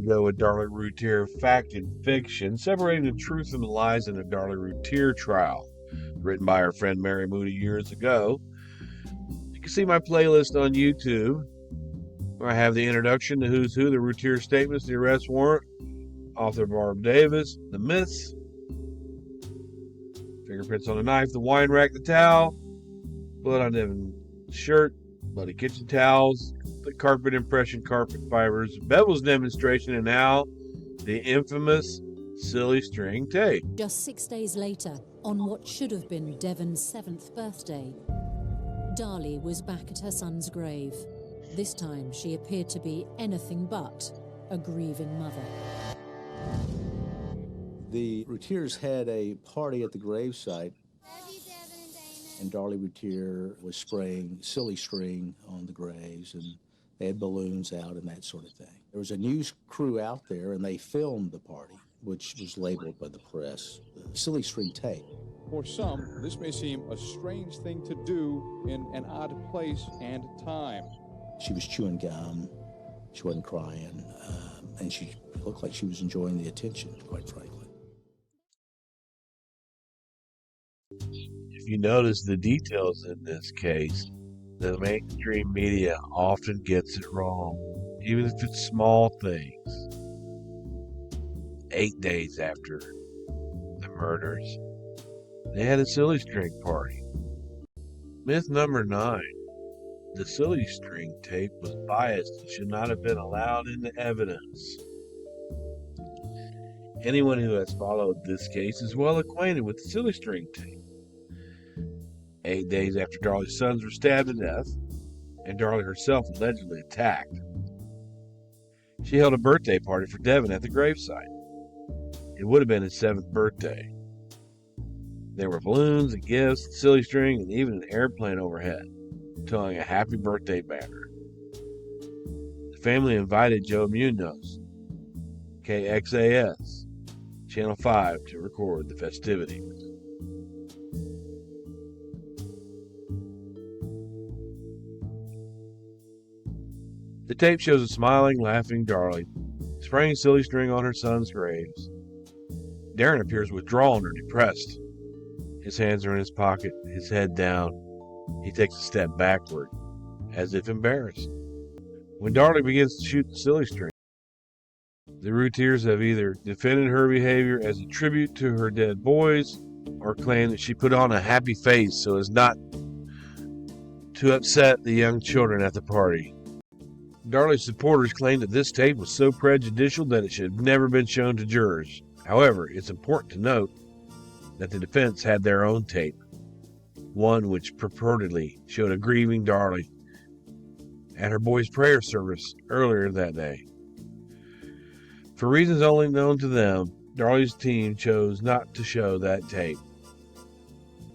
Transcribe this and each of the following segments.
we go with Darlie Routier, Fact and Fiction, separating the truth and the lies in the Darlie Routier trial, written by our friend Mary Moody years ago. You can see my playlist on YouTube, where I have the introduction, the who's who, the Routier statements, the arrest warrant, author Barb Davis, the myths, fingerprints on the knife, the wine rack, the towel, blood on Devin's shirt, bloody kitchen towels, the carpet impression, carpet fibers, Bevel's demonstration, and now the infamous silly string tape. Just 6 days later, on what should have been Devon's 7th birthday, Darlie was back at her son's grave. This time she appeared to be anything but a grieving mother. The Routiers had a party at the gravesite, and Darlie Routier was spraying silly string on the graves, and they had balloons out and that sort of thing. There was a news crew out there, and they filmed the party, which was labeled by the press silly string tape. For some, this may seem a strange thing to do in an odd place and time. She was chewing gum, she wasn't crying, and she looked like she was enjoying the attention, quite frankly. If you notice the details in this case, the mainstream media often gets it wrong, even if it's small things. 8 days after the murders, they had a silly string party. Myth number 9. The silly string tape was biased and should not have been allowed into evidence. Anyone who has followed this case is well acquainted with the silly string tape. 8 days after Darlie's sons were stabbed to death, and Darlie herself allegedly attacked, she held a birthday party for Devon at the gravesite. It would have been his 7th birthday. There were balloons and gifts, silly string, and even an airplane overhead, towing a happy birthday banner. The family invited Joe Munoz, KXAS, Channel 5, to record the festivities. The tape shows a smiling, laughing Darlie, spraying silly string on her son's graves. Darren appears withdrawn or depressed. His hands are in his pocket, his head down. He takes a step backward, as if embarrassed. When Darlie begins to shoot the silly string, the Routiers have either defended her behavior as a tribute to her dead boys, or claimed that she put on a happy face so as not to upset the young children at the party. Darlie's supporters claim that this tape was so prejudicial that it should have never been shown to jurors. However, it's important to note that the defense had their own tape, one which purportedly showed a grieving Darlie at her boy's prayer service earlier that day. For reasons only known to them, Darlie's team chose not to show that tape.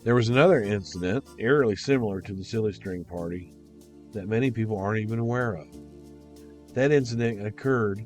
There was another incident, eerily similar to the silly string party, that many people aren't even aware of. That incident occurred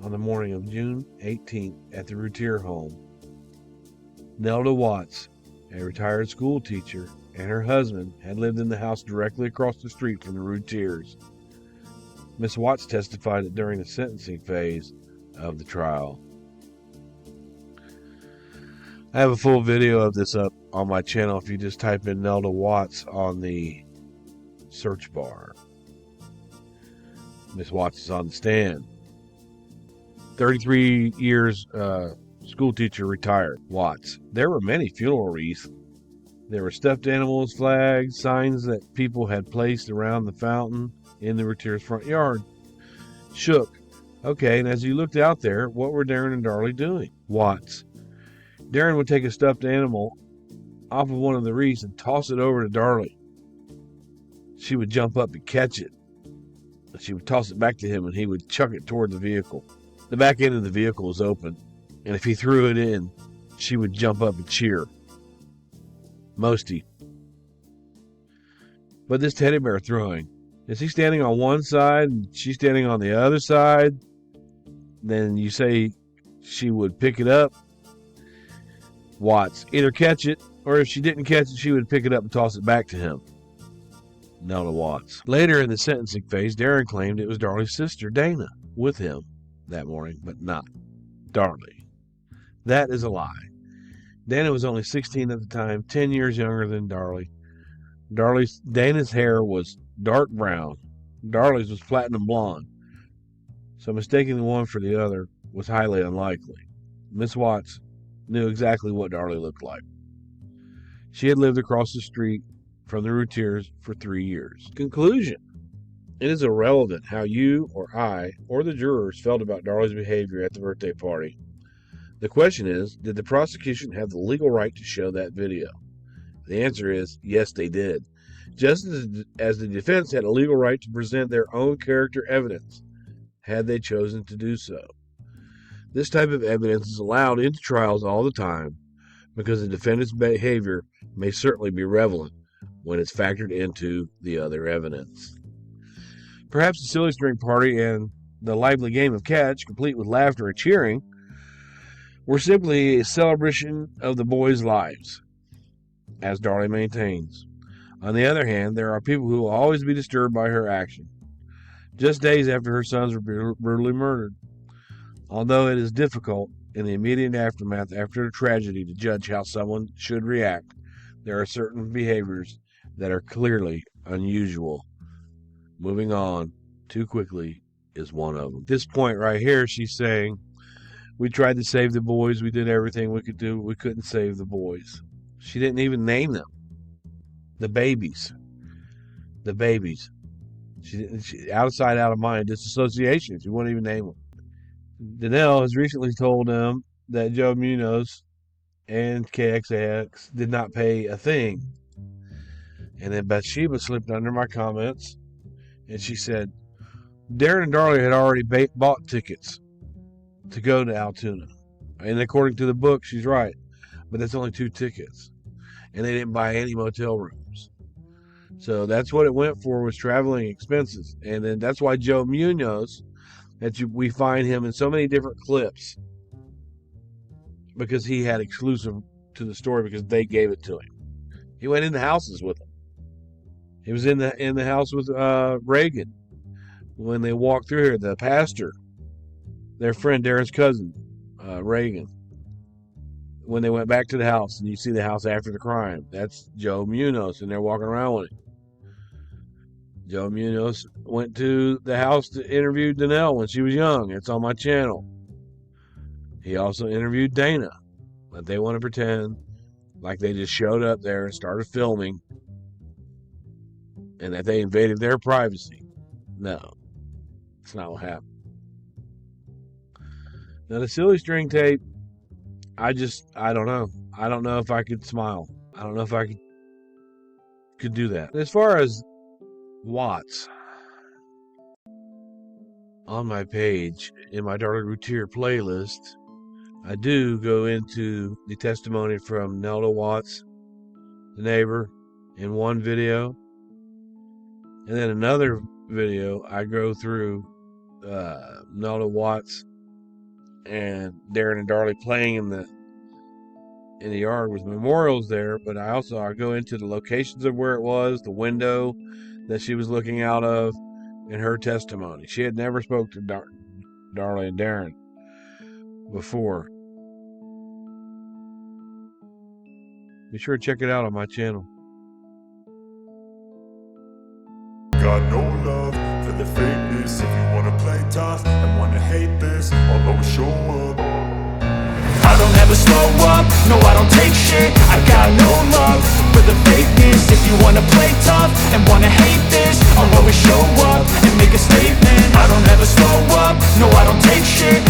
on the morning of June 18th at the Routier home. Nelda Watts, a retired school teacher, and her husband had lived in the house directly across the street from the Routiers. Miss Watts testified that during the sentencing phase of the trial. I have a full video of this up on my channel if you just type in Nelda Watts on the search bar. Miss Watts is on the stand. 33 years school teacher, retired. Watts. There were many funeral wreaths. There were stuffed animals, flags, signs that people had placed around the fountain in the Routier's front yard. Shook. Okay, and as he looked out there, what were Darren and Darlie doing? Watts. Darren would take a stuffed animal off of one of the wreaths and toss it over to Darlie. She would jump up and catch it. She would toss it back to him, and he would chuck it toward the vehicle. The back end of the vehicle was open, and if he threw it in, she would jump up and cheer. Mosty. But this teddy bear throwing, is he standing on one side and she's standing on the other side? Then you say she would pick it up. Watts. Either catch it, or if she didn't catch it, she would pick it up and toss it back to him. Nelda Watts. Later in the sentencing phase, Darren claimed it was Darlie's sister, Dana, with him. that morning, but not Darlie. That is a lie. Dana was only 16 at the time, 10 years younger than Darlie. Dana's hair was dark brown. Darlie's was platinum blonde. So mistaking the one for the other was highly unlikely. Miss Watts knew exactly what Darlie looked like. She had lived across the street from the Routiers for 3 years. Conclusion. It is irrelevant how you or I or the jurors felt about Darlie's behavior at the birthday party. The question is, did the prosecution have the legal right to show that video? The answer is, yes, they did. Just as the defense had a legal right to present their own character evidence, had they chosen to do so. This type of evidence is allowed into trials all the time because the defendant's behavior may certainly be relevant when it's factored into the other evidence. Perhaps the silly string party and the lively game of catch, complete with laughter and cheering, were simply a celebration of the boys' lives, as Darlie maintains. On the other hand, there are people who will always be disturbed by her action, just days after her sons were brutally murdered. Although it is difficult in the immediate aftermath after a tragedy to judge how someone should react, there are certain behaviors that are clearly unusual. Moving on too quickly is one of them. At this point right here, she's saying, we tried to save the boys. We did everything we could do. We couldn't save the boys. She didn't even name them. The babies. The babies. She outside, out of mind, disassociation. She wouldn't even name them. Danelle has recently told them that Joe Munoz and KXAX did not pay a thing. And then Bathsheba slipped under my comments, and she said, Darren and Darlie had already bought tickets to go to Altoona. And according to the book, she's right. But that's only 2 tickets. And they didn't buy any motel rooms. So that's what it went for, was traveling expenses. And then that's why Joe Munoz, we find him in so many different clips, because he had exclusive to the story because they gave it to him. He went in the houses with them. He was in the house with Reagan when they walked through here. The pastor, their friend Darren's cousin, Reagan. When they went back to the house, and you see the house after the crime, that's Joe Munoz, and they're walking around with him. Joe Munoz went to the house to interview Danelle when she was young. It's on my channel. He also interviewed Dana, but they want to pretend like they just showed up there and started filming and that they invaded their privacy. No, that's not what happened. Now, the silly string tape, I don't know. I don't know if I could smile. I don't know if I could do that. As far as Watts, on my page, in my Darlie Routier playlist, I do go into the testimony from Nelda Watts, the neighbor, in one video. And then another video, I go through Nelda Watts and Darren and Darlie playing in the yard with memorials there. But I go into the locations of where it was, the window that she was looking out of, and her testimony. She had never spoke to Darlie and Darren before. Be sure to check it out on my channel. Got no love for the fakeness. If you wanna play tough and wanna hate this, I'll always show up. I don't ever slow up, no I don't take shit. I got no love for the fakeness. If you wanna play tough and wanna hate this, I'll always show up and make a statement. I don't ever slow up, no I don't take shit.